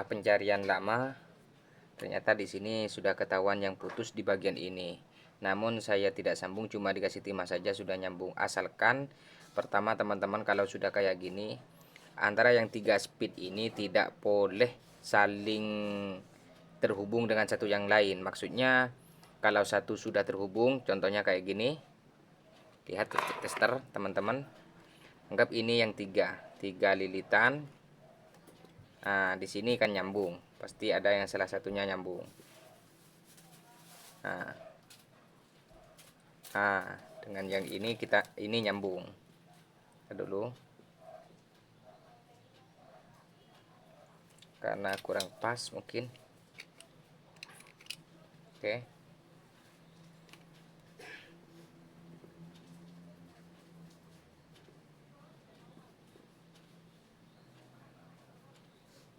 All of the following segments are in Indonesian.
setelah pencarian lama, ternyata di sini sudah ketahuan yang putus di bagian ini. Namun saya tidak sambung, cuma dikasih timah saja sudah nyambung. Asalkan pertama teman-teman kalau sudah kayak gini, antara yang 3 speed ini tidak boleh saling terhubung dengan satu yang lain. Maksudnya kalau satu sudah terhubung, contohnya kayak gini. Lihat tester teman-teman. Anggap ini yang tiga lilitan. Nah, di sini kan nyambung. Pasti ada yang salah satunya nyambung. Nah, dengan yang ini ini nyambung. Dulu. Karena kurang pas mungkin. Oke.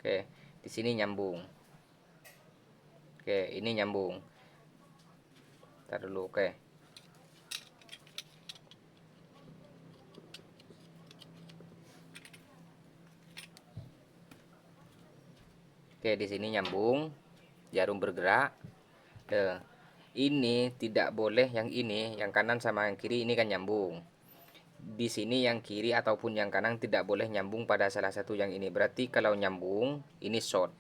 Oke, di sini nyambung. Oke, ini nyambung. Ntar dulu, oke. Oke, di sini nyambung. Jarum bergerak. Ini tidak boleh yang ini, yang kanan sama yang kiri ini kan nyambung. Di sini yang kiri ataupun yang kanan tidak boleh nyambung pada salah satu yang ini. Berarti kalau nyambung, ini short.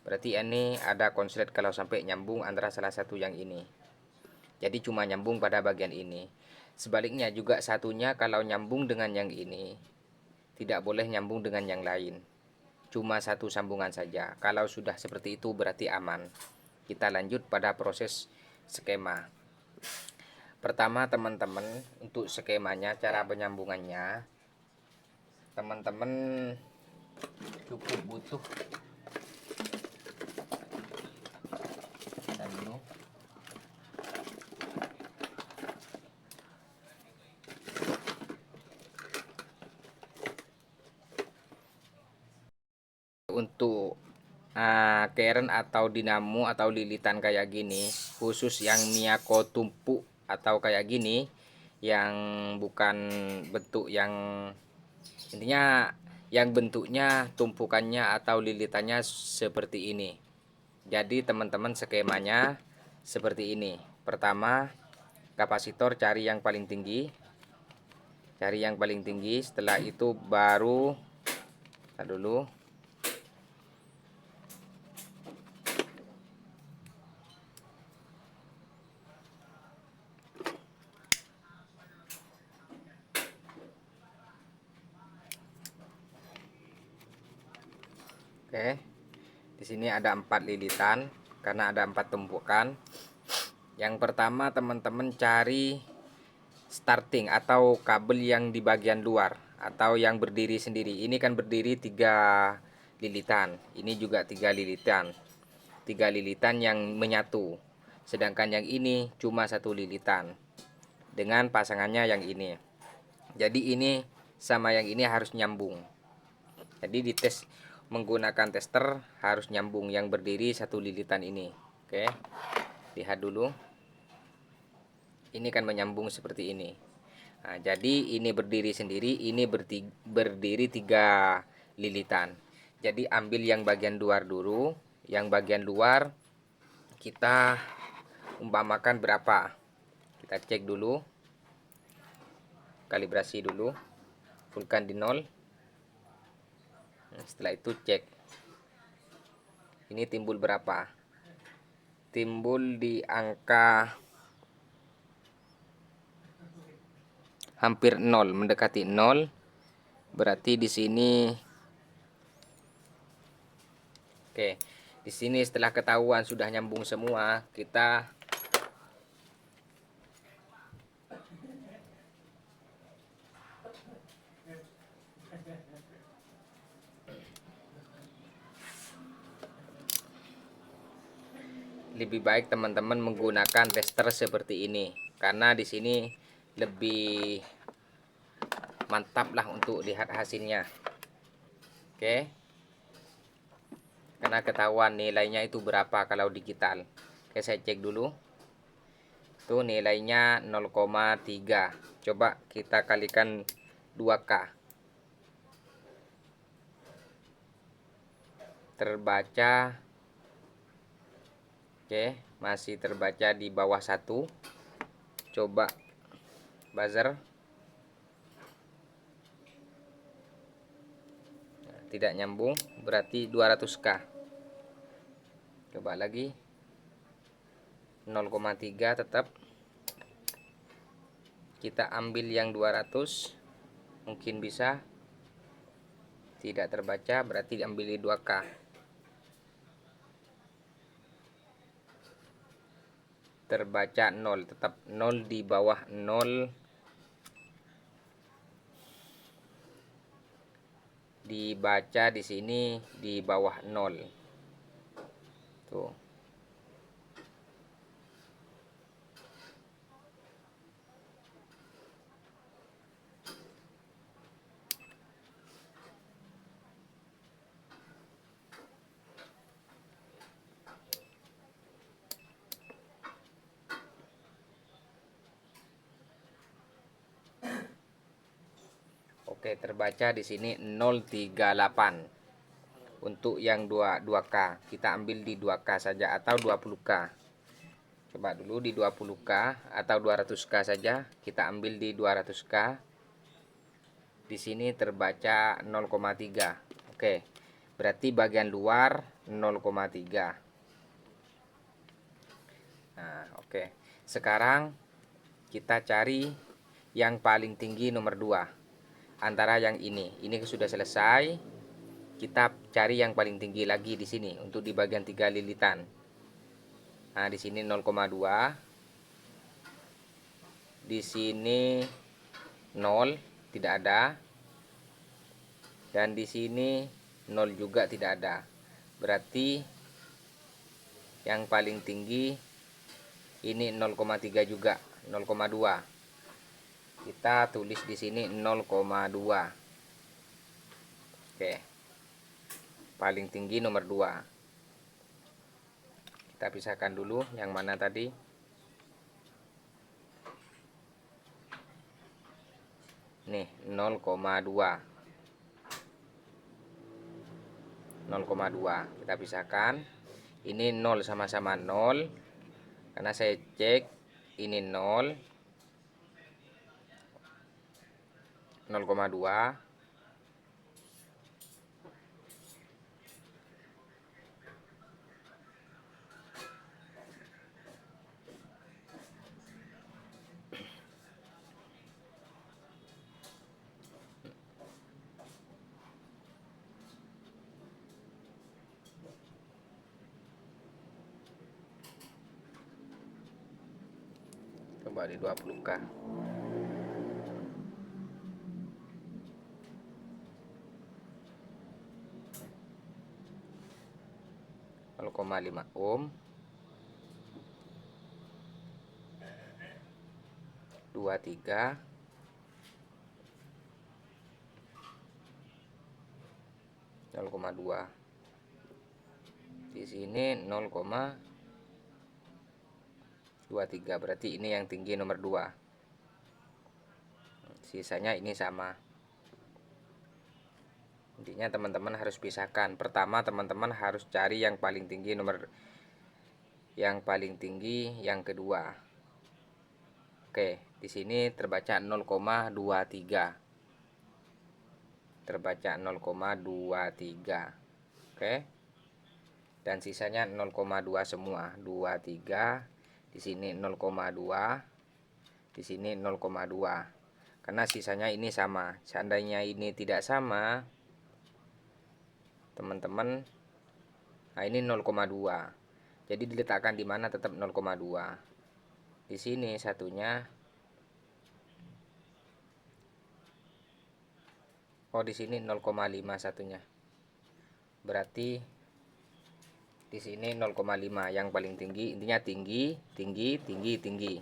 Berarti ini ada konslet kalau sampai nyambung antara salah satu yang ini. Jadi cuma nyambung pada bagian ini. Sebaliknya juga satunya kalau nyambung dengan yang ini, tidak boleh nyambung dengan yang lain. Cuma satu sambungan saja. Kalau sudah seperti itu berarti aman. Kita lanjut pada proses skema. Pertama teman-teman, untuk skemanya, cara penyambungannya, teman-teman cukup butuh dulu untuk keren atau dinamo atau lilitan kayak gini, khusus yang Miyako tumpuk atau kayak gini, yang bukan bentuk yang intinya yang bentuknya tumpukannya atau lilitannya seperti ini. Jadi teman-teman skemanya seperti ini. Pertama, kapasitor cari yang paling tinggi. Cari yang paling tinggi, setelah itu baru dulu. Oke. Di sini ada 4 lilitan karena ada 4 tumpukan. Yang pertama teman-teman cari starting atau kabel yang di bagian luar atau yang berdiri sendiri. Ini kan berdiri 3 lilitan. Ini juga 3 lilitan. 3 lilitan yang menyatu. Sedangkan yang ini cuma 1 lilitan dengan pasangannya yang ini. Jadi ini sama yang ini harus nyambung. Jadi dites menggunakan tester harus nyambung yang berdiri 1 lilitan ini. Oke, lihat dulu. Ini kan menyambung seperti ini. Nah, jadi ini berdiri sendiri, ini berdiri 3 lilitan. Jadi ambil yang bagian luar dulu. Yang bagian luar kita umpamakan berapa? Kita cek dulu. Kalibrasi dulu. Fullkan di 0. Setelah itu cek. Ini timbul berapa? Timbul di angka hampir 0, mendekati 0. Berarti di sini oke. Di sini setelah ketahuan sudah nyambung semua, kita lebih baik teman-teman menggunakan tester seperti ini karena di sini lebih mantap lah untuk lihat hasilnya. Oke, karena ketahuan nilainya itu berapa kalau digital. Oke, saya cek dulu. Itu nilainya 0,3. Coba kita kalikan 2K. terbaca. Oke, masih terbaca di bawah 1. Coba buzzer. Tidak nyambung, berarti 200k. Coba lagi 0,3 tetap. Kita ambil yang 200, mungkin bisa. Tidak terbaca, berarti diambil di 2k. Terbaca 0, tetap 0 di bawah 0. Dibaca di sini di bawah 0. Tuh. Oke, terbaca di sini 038. Untuk yang 2K, kita ambil di 2K saja atau 20K. Coba dulu di 20K atau 200K saja, kita ambil di 200K. Di sini terbaca 0,3. Oke. Berarti bagian luar 0,3. Nah, oke. Sekarang kita cari yang paling tinggi nomor 2. Antara yang ini sudah selesai. Kita cari yang paling tinggi lagi di sini untuk di bagian 3 lilitan. Nah, di sini 0,2. Di sini 0, tidak ada. Dan di sini 0 juga tidak ada. Berarti yang paling tinggi ini 0,3 juga, 0,2. Kita tulis di sini 0,2. Oke. Paling tinggi nomor 2. Kita pisahkan dulu yang mana tadi. Nih, 0,2. 0,2 kita pisahkan. Ini 0 sama-sama 0. Karena saya cek ini 0. 0,2. Coba di 20K. Koma 5 ohm, 23, 0,2. Di sini 0,23, berarti ini yang tinggi nomor 2. Sisanya ini sama. Intinya teman-teman harus pisahkan. Pertama teman-teman harus cari yang paling tinggi yang kedua. Oke, di sini terbaca 0,23. Terbaca 0,23. Oke. Dan sisanya 0,2 semua. 23. Di sini 0,2. Di sini 0,2. Karena sisanya ini sama. Seandainya ini tidak sama, teman-teman, nah ini 0,2. Jadi diletakkan di mana tetap 0,2. Di sini satunya. Oh, di sini 0,5 satunya. Berarti di sini 0,5 yang paling tinggi. Intinya tinggi, tinggi, tinggi, tinggi.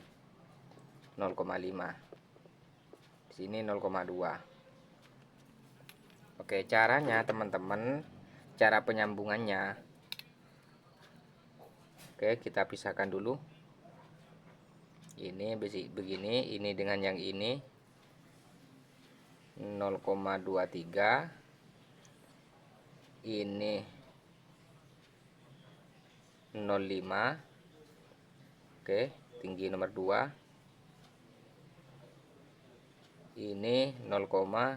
0,5. Di sini 0,2. Oke, caranya teman-teman, cara penyambungannya. Oke, kita pisahkan dulu. Ini begini, ini dengan yang ini 0,23. Ini 0,5. Oke, tinggi nomor 2 ini 0,2.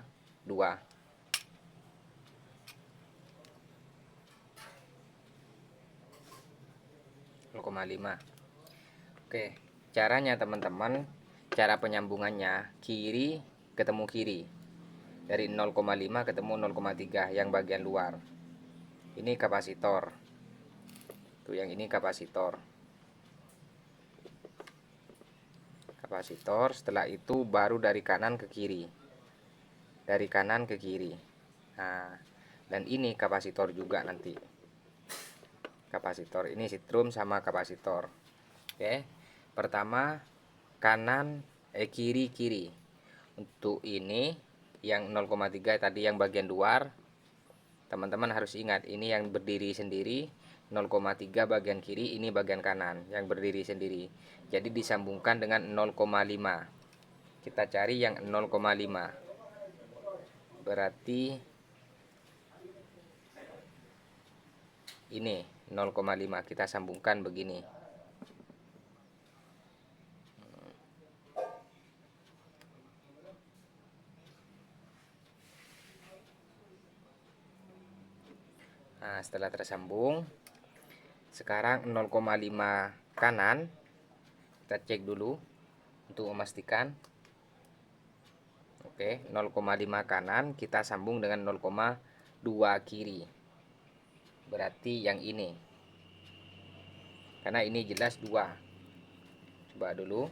Oke, caranya teman-teman, cara penyambungannya kiri ketemu kiri, dari 0,5 ketemu 0,3 yang bagian luar. Ini kapasitor. Tuh, yang ini kapasitor. Setelah itu baru dari kanan ke kiri. Dari kanan ke kiri. Nah, dan ini kapasitor juga nanti. Kapasitor ini setrum sama kapasitor. Oke. Pertama kiri kiri. Untuk ini yang 0,3 tadi yang bagian luar, teman-teman harus ingat ini yang berdiri sendiri 0,3 bagian kiri, ini bagian kanan yang berdiri sendiri. Jadi disambungkan dengan 0,5. Kita cari yang 0,5. Berarti ini 0,5 kita sambungkan begini. Nah, setelah tersambung, sekarang 0,5 kanan kita cek dulu untuk memastikan. Oke, 0,5 kanan kita sambung dengan 0,2 kiri. Berarti yang ini. Karena ini jelas 2. Coba dulu.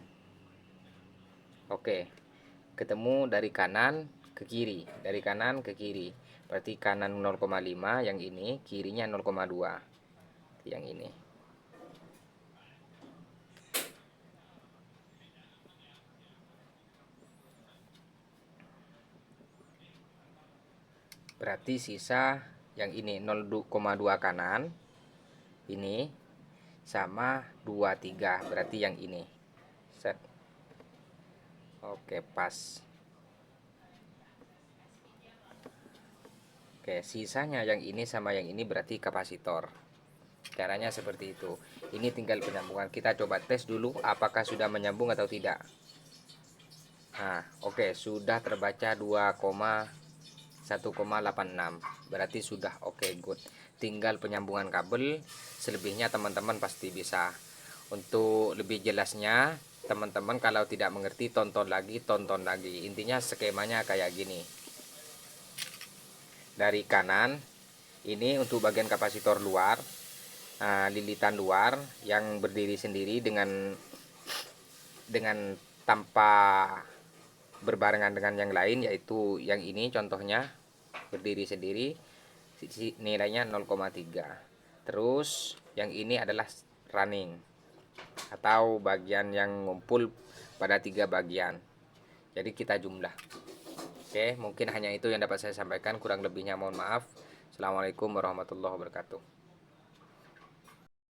Oke. Ketemu dari kanan ke kiri, dari kanan ke kiri. Berarti kanan 0,5 yang ini, kirinya 0,2. Yang ini. Berarti sisa yang ini 0,2 kanan. Ini sama 23, berarti yang ini. Set. Oke, pas. Oke, sisanya yang ini sama yang ini berarti kapasitor. Caranya seperti itu. Ini tinggal penyambungan. Kita coba tes dulu apakah sudah menyambung atau tidak. Nah, oke, sudah terbaca 2,1,86. Berarti sudah oke, good. Tinggal penyambungan kabel. Selebihnya teman-teman pasti bisa. Untuk lebih jelasnya, teman-teman kalau tidak mengerti tonton lagi. Intinya skemanya kayak gini. Dari kanan ini untuk bagian kapasitor luar, lilitan luar yang berdiri sendiri dengan tanpa berbarengan dengan yang lain, yaitu yang ini contohnya berdiri sendiri, nilainya 0,3. Terus yang ini adalah running atau bagian yang ngumpul pada 3 bagian. Jadi kita jumlah. Oke, mungkin hanya itu yang dapat saya sampaikan. Kurang lebihnya mohon maaf. Assalamualaikum warahmatullahi wabarakatuh.